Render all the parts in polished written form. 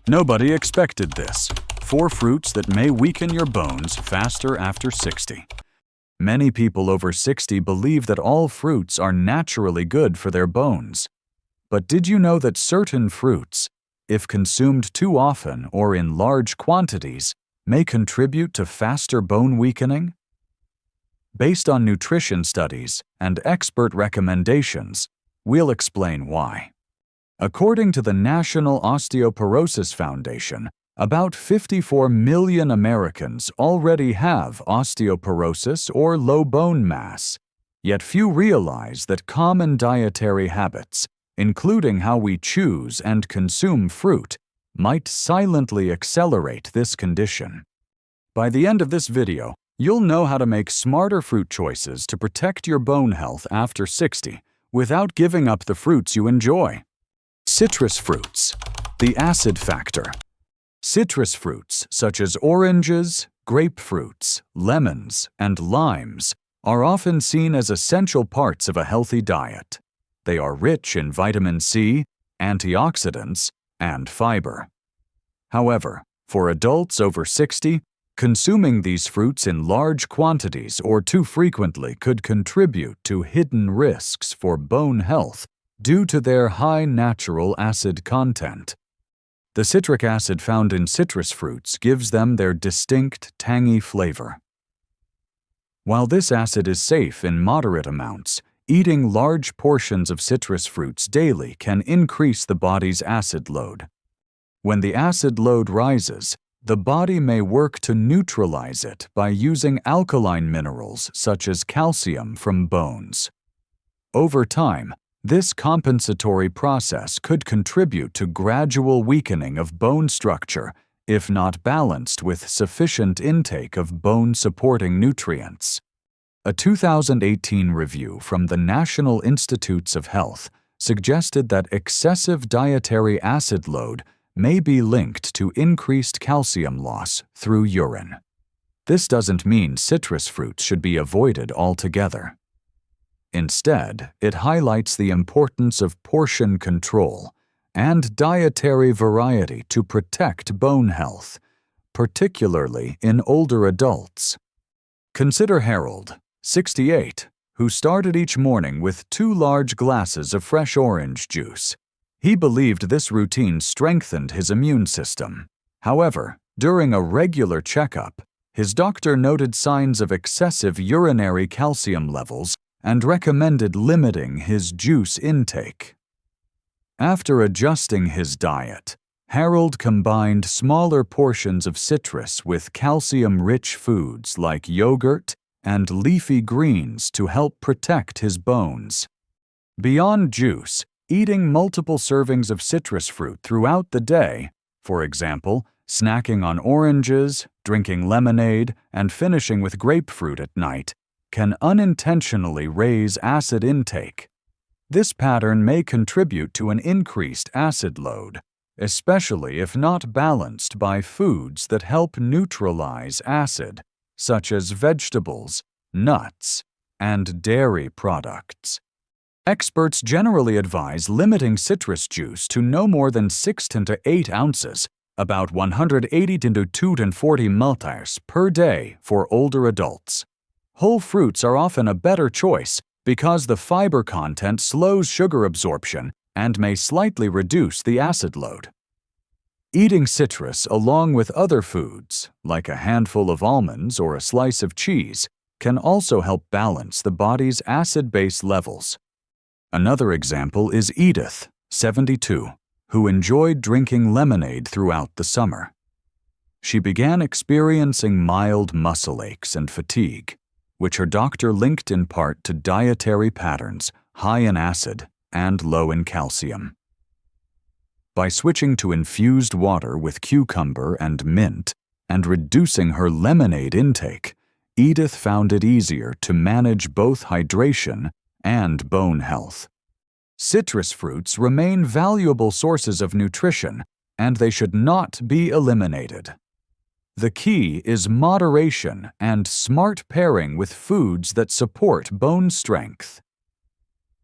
Nobody expected this. 4 fruits that may weaken your bones faster after 60. Many people over 60 believe that all fruits are naturally good for their bones. But did you know that certain fruits, if consumed too often or in large quantities, may contribute to faster bone weakening? Based on nutrition studies and expert recommendations, we'll explain why. According to the National Osteoporosis Foundation, about 54 million Americans already have osteoporosis or low bone mass, yet few realize that common dietary habits, including how we choose and consume fruit, might silently accelerate this condition. By the end of this video, you'll know how to make smarter fruit choices to protect your bone health after 60 without giving up the fruits you enjoy. Citrus fruits. The acid factor. Citrus fruits such as oranges, grapefruits, lemons, and limes are often seen as essential parts of a healthy diet. They are rich in vitamin C, antioxidants, and fiber. However, for adults over 60, consuming these fruits in large quantities or too frequently could contribute to hidden risks for bone health due to their high natural acid content. The citric acid found in citrus fruits gives them their distinct tangy flavor. While this acid is safe in moderate amounts, eating large portions of citrus fruits daily can increase the body's acid load. When the acid load rises, the body may work to neutralize it by using alkaline minerals such as calcium from bones. Over time, this compensatory process could contribute to gradual weakening of bone structure if not balanced with sufficient intake of bone-supporting nutrients. A 2018 review from the National Institutes of Health suggested that excessive dietary acid load may be linked to increased calcium loss through urine. This doesn't mean citrus fruits should be avoided altogether. Instead, it highlights the importance of portion control and dietary variety to protect bone health, particularly in older adults. Consider Harold, 68, who started each morning with 2 large glasses of fresh orange juice. He believed this routine strengthened his immune system. However, during a regular checkup, his doctor noted signs of excessive urinary calcium levels and recommended limiting his juice intake. After adjusting his diet, Harold combined smaller portions of citrus with calcium-rich foods like yogurt and leafy greens to help protect his bones. Beyond juice, eating multiple servings of citrus fruit throughout the day, for example, snacking on oranges, drinking lemonade, and finishing with grapefruit at night, can unintentionally raise acid intake. This pattern may contribute to an increased acid load, especially if not balanced by foods that help neutralize acid, such as vegetables, nuts, and dairy products. Experts generally advise limiting citrus juice to no more than 6 to 8 ounces, about 180 to 240 milliliters per day for older adults. Whole fruits are often a better choice because the fiber content slows sugar absorption and may slightly reduce the acid load. Eating citrus along with other foods, like a handful of almonds or a slice of cheese, can also help balance the body's acid-base levels. Another example is Edith, 72, who enjoyed drinking lemonade throughout the summer. She began experiencing mild muscle aches and fatigue, which her doctor linked in part to dietary patterns high in acid and low in calcium. By switching to infused water with cucumber and mint and reducing her lemonade intake, Edith found it easier to manage both hydration and bone health. Citrus fruits remain valuable sources of nutrition, and they should not be eliminated. The key is moderation and smart pairing with foods that support bone strength.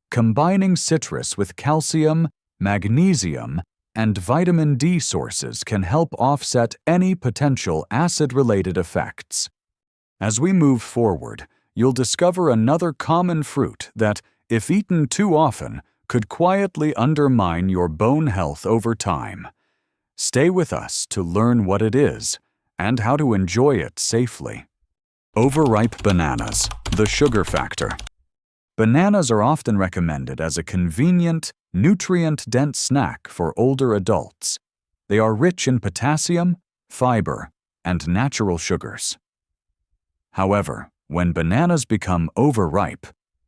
Combining citrus with calcium, magnesium, and vitamin D sources can help offset any potential acid-related effects. As we move forward, you'll discover another common fruit that, if eaten too often, could quietly undermine your bone health over time. Stay with us to learn what it is and how to enjoy it safely. Overripe bananas, the sugar factor. Bananas are often recommended as a convenient, nutrient-dense snack for older adults. They are rich in potassium, fiber, and natural sugars. However, when bananas become overripe,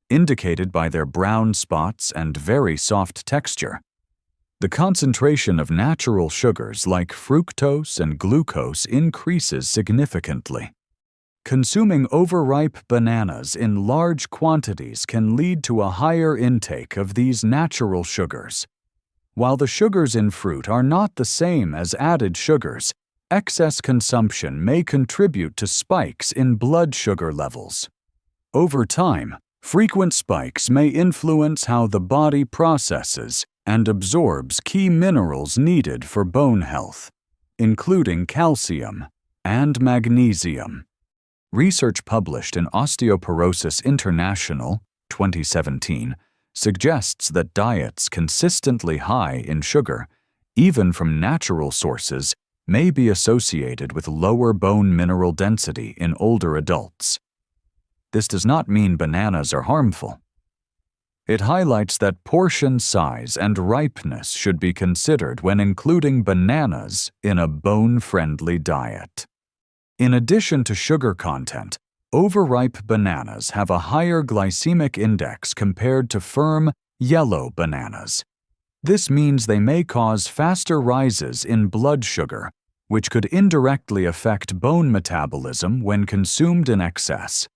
indicated by their brown spots and very soft texture, the concentration of natural sugars like fructose and glucose increases significantly. Consuming overripe bananas in large quantities can lead to a higher intake of these natural sugars. While the sugars in fruit are not the same as added sugars, excess consumption may contribute to spikes in blood sugar levels. Over time, frequent spikes may influence how the body processes and absorbs key minerals needed for bone health, including calcium and magnesium. Research published in Osteoporosis International, 2017, suggests that diets consistently high in sugar, even from natural sources, may be associated with lower bone mineral density in older adults. This does not mean bananas are harmful. It highlights that portion size and ripeness should be considered when including bananas in a bone-friendly diet. In addition to sugar content, overripe bananas have a higher glycemic index compared to firm, yellow bananas. This means they may cause faster rises in blood sugar, which could indirectly affect bone metabolism when consumed in excess.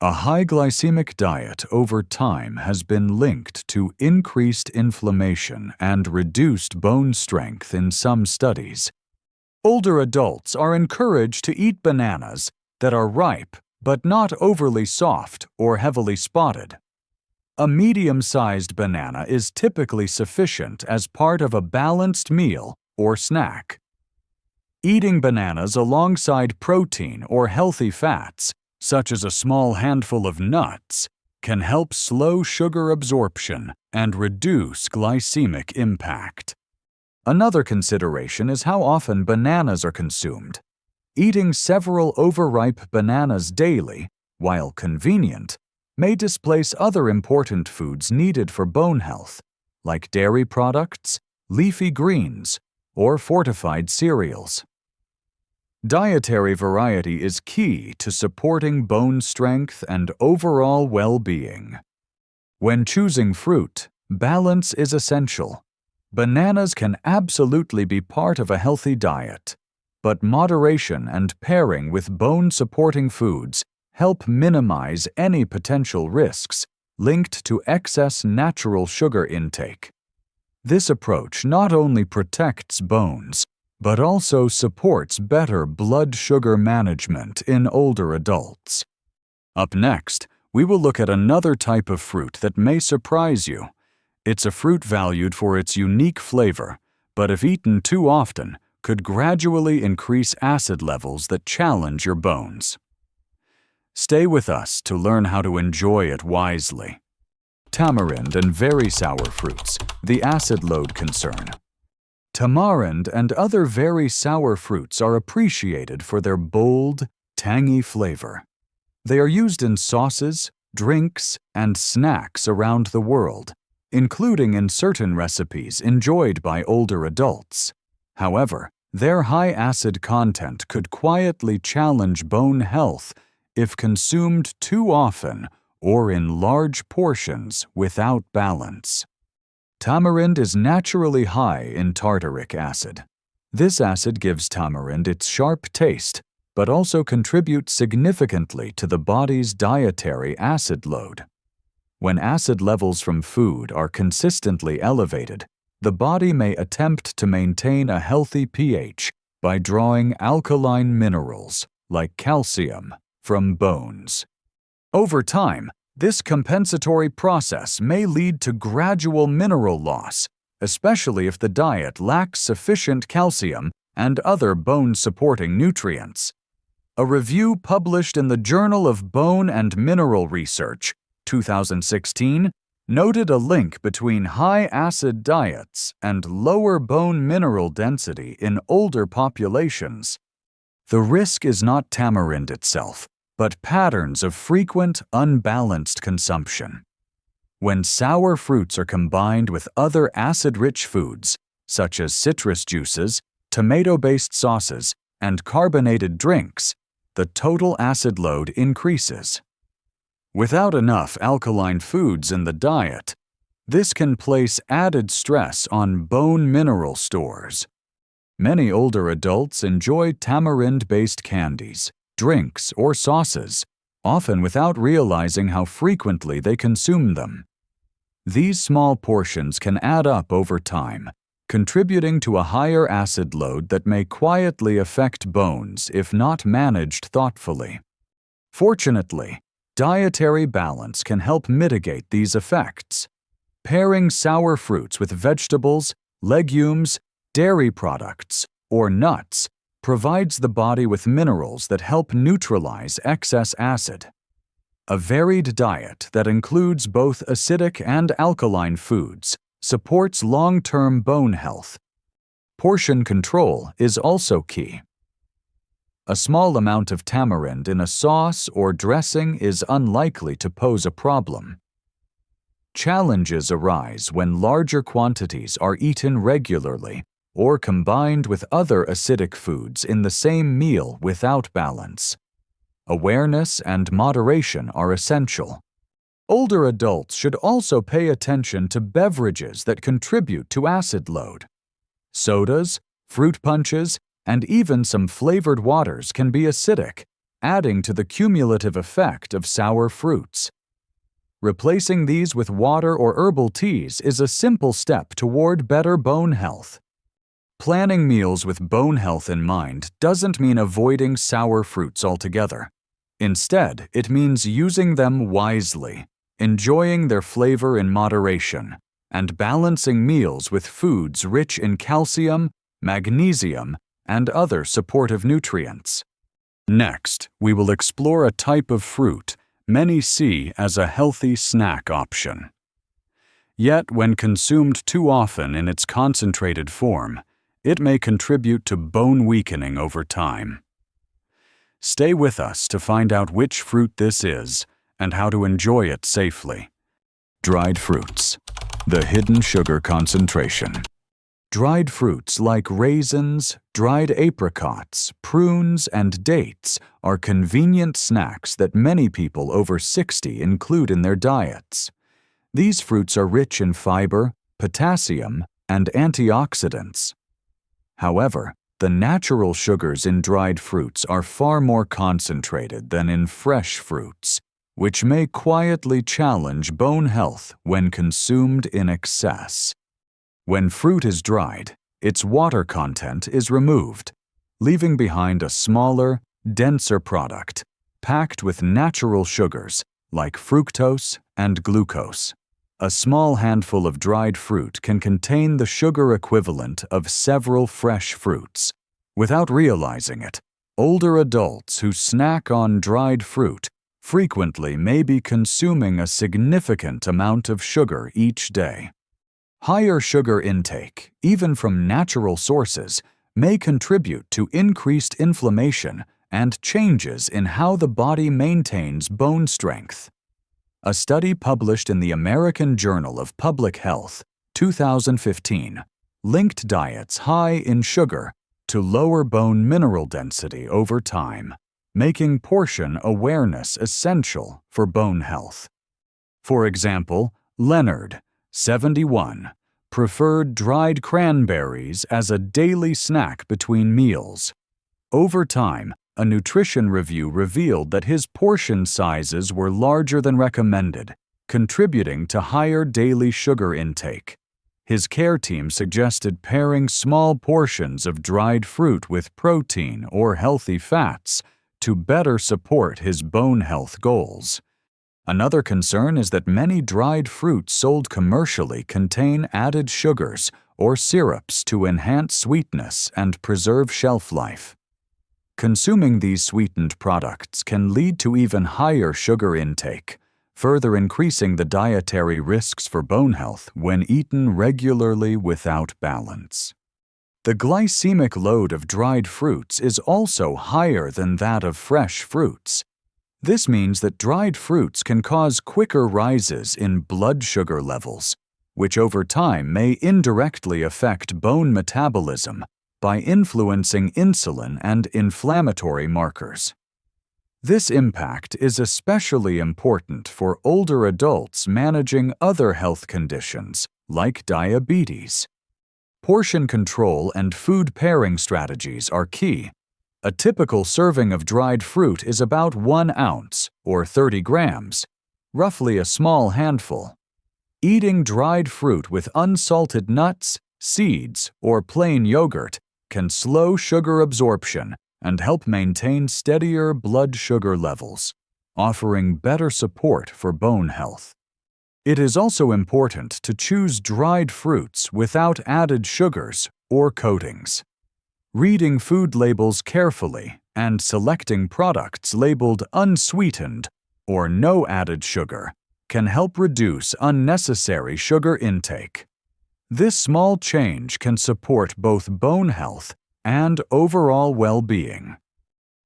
A high glycemic diet over time has been linked to increased inflammation and reduced bone strength in some studies. Older adults are encouraged to eat bananas that are ripe but not overly soft or heavily spotted. A medium-sized banana is typically sufficient as part of a balanced meal or snack. Eating bananas alongside protein or healthy fats, such as a small handful of nuts, can help slow sugar absorption and reduce glycemic impact. Another consideration is how often bananas are consumed. Eating several overripe bananas daily, while convenient, may displace other important foods needed for bone health, like dairy products, leafy greens, or fortified cereals. Dietary variety is key to supporting bone strength and overall well-being. When choosing fruit, balance is essential. Bananas can absolutely be part of a healthy diet, but moderation and pairing with bone-supporting foods help minimize any potential risks linked to excess natural sugar intake. This approach not only protects bones, but also supports better blood sugar management in older adults. Up next, we will look at another type of fruit that may surprise you. It's a fruit valued for its unique flavor, but if eaten too often, could gradually increase acid levels that challenge your bones. Stay with us to learn how to enjoy it wisely. Tamarind and very sour fruits, the acid load concern. Tamarind and other very sour fruits are appreciated for their bold, tangy flavor. They are used in sauces, drinks, and snacks around the world, including in certain recipes enjoyed by older adults. However, their high acid content could quietly challenge bone health if consumed too often or in large portions without balance. Tamarind is naturally high in tartaric acid. This acid gives tamarind its sharp taste, but also contributes significantly to the body's dietary acid load. When acid levels from food are consistently elevated, the body may attempt to maintain a healthy pH by drawing alkaline minerals, like calcium, from bones. Over time, this compensatory process may lead to gradual mineral loss, especially if the diet lacks sufficient calcium and other bone-supporting nutrients. A review published in the Journal of Bone and Mineral Research, 2016, noted a link between high-acid diets and lower bone mineral density in older populations. The risk is not tamarind itself, but patterns of frequent, unbalanced consumption. When sour fruits are combined with other acid-rich foods, such as citrus juices, tomato-based sauces, and carbonated drinks, the total acid load increases. Without enough alkaline foods in the diet, this can place added stress on bone mineral stores. Many older adults enjoy tamarind-based candies, drinks, or sauces, often without realizing how frequently they consume them. These small portions can add up over time, contributing to a higher acid load that may quietly affect bones if not managed thoughtfully. Fortunately, dietary balance can help mitigate these effects. Pairing sour fruits with vegetables, legumes, dairy products, or nuts provides the body with minerals that help neutralize excess acid. A varied diet that includes both acidic and alkaline foods supports long-term bone health. Portion control is also key. A small amount of tamarind in a sauce or dressing is unlikely to pose a problem. Challenges arise when larger quantities are eaten regularly or combined with other acidic foods in the same meal without balance. Awareness and moderation are essential. Older adults should also pay attention to beverages that contribute to acid load. Sodas, fruit punches, and even some flavored waters can be acidic, adding to the cumulative effect of sour fruits. Replacing these with water or herbal teas is a simple step toward better bone health. Planning meals with bone health in mind doesn't mean avoiding sour fruits altogether. Instead, it means using them wisely, enjoying their flavor in moderation, and balancing meals with foods rich in calcium, magnesium, and other supportive nutrients. Next, we will explore a type of fruit many see as a healthy snack option. Yet, when consumed too often in its concentrated form, it may contribute to bone weakening over time. Stay with us to find out which fruit this is and how to enjoy it safely. Dried fruits. The hidden sugar concentration. Dried fruits like raisins, dried apricots, prunes, and dates are convenient snacks that many people over 60 include in their diets. These fruits are rich in fiber, potassium, and antioxidants. However, the natural sugars in dried fruits are far more concentrated than in fresh fruits, which may quietly challenge bone health when consumed in excess. When fruit is dried, its water content is removed, leaving behind a smaller, denser product, packed with natural sugars like fructose and glucose. A small handful of dried fruit can contain the sugar equivalent of several fresh fruits. Without realizing it, older adults who snack on dried fruit frequently may be consuming a significant amount of sugar each day. Higher sugar intake, even from natural sources, may contribute to increased inflammation and changes in how the body maintains bone strength. A study published in the American Journal of Public Health, 2015, linked diets high in sugar to lower bone mineral density over time, making portion awareness essential for bone health. For example, Leonard, 71, preferred dried cranberries as a daily snack between meals. Over time, a nutrition review revealed that his portion sizes were larger than recommended, contributing to higher daily sugar intake. His care team suggested pairing small portions of dried fruit with protein or healthy fats to better support his bone health goals. Another concern is that many dried fruits sold commercially contain added sugars or syrups to enhance sweetness and preserve shelf life. Consuming these sweetened products can lead to even higher sugar intake, further increasing the dietary risks for bone health when eaten regularly without balance. The glycemic load of dried fruits is also higher than that of fresh fruits. This means that dried fruits can cause quicker rises in blood sugar levels, which over time may indirectly affect bone metabolism by influencing insulin and inflammatory markers. This impact is especially important for older adults managing other health conditions like diabetes. Portion control and food pairing strategies are key. A typical serving of dried fruit is about 1 ounce, or 30 grams, roughly a small handful. Eating dried fruit with unsalted nuts, seeds, or plain yogurt can slow sugar absorption and help maintain steadier blood sugar levels, offering better support for bone health. It is also important to choose dried fruits without added sugars or coatings. Reading food labels carefully and selecting products labeled unsweetened or no added sugar can help reduce unnecessary sugar intake. This small change can support both bone health and overall well-being.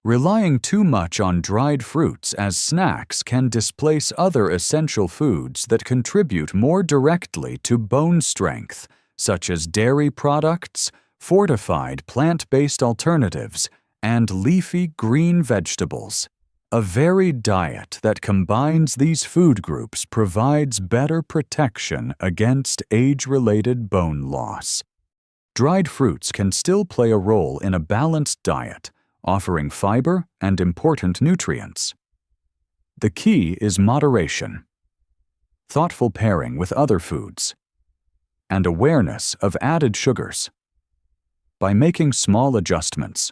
Relying too much on dried fruits as snacks can displace other essential foods that contribute more directly to bone strength, such as dairy products, fortified plant-based alternatives, and leafy green vegetables. A varied diet that combines these food groups provides better protection against age-related bone loss. Dried fruits can still play a role in a balanced diet, offering fiber and important nutrients. The key is moderation, thoughtful pairing with other foods, and awareness of added sugars. By making small adjustments,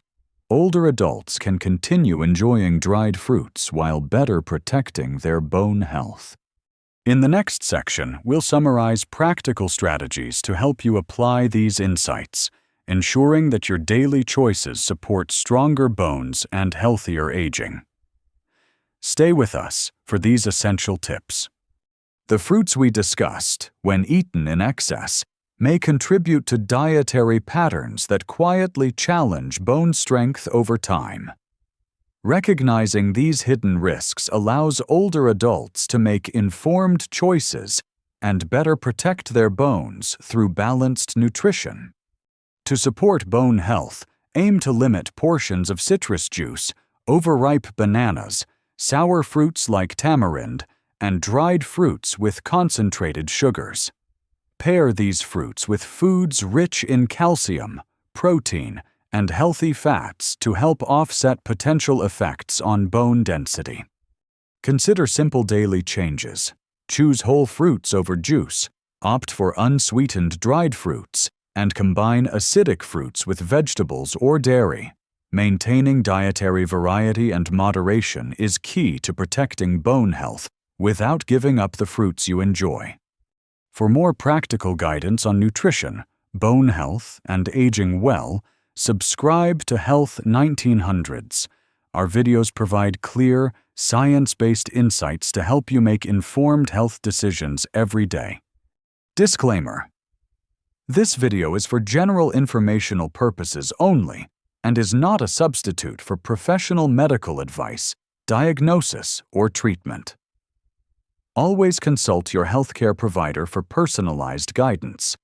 older adults can continue enjoying dried fruits while better protecting their bone health. In the next section, we'll summarize practical strategies to help you apply these insights, ensuring that your daily choices support stronger bones and healthier aging. Stay with us for these essential tips. The fruits we discussed, when eaten in excess, may contribute to dietary patterns that quietly challenge bone strength over time. Recognizing these hidden risks allows older adults to make informed choices and better protect their bones through balanced nutrition. To support bone health, aim to limit portions of citrus juice, overripe bananas, sour fruits like tamarind, and dried fruits with concentrated sugars. Pair these fruits with foods rich in calcium, protein, and healthy fats to help offset potential effects on bone density. Consider simple daily changes. Choose whole fruits over juice, opt for unsweetened dried fruits, and combine acidic fruits with vegetables or dairy. Maintaining dietary variety and moderation is key to protecting bone health without giving up the fruits you enjoy. For more practical guidance on nutrition, bone health, and aging well, subscribe to Health 1900s. Our videos provide clear, science-based insights to help you make informed health decisions every day. Disclaimer: this video is for general informational purposes only and is not a substitute for professional medical advice, diagnosis, or treatment. Always consult your healthcare provider for personalized guidance.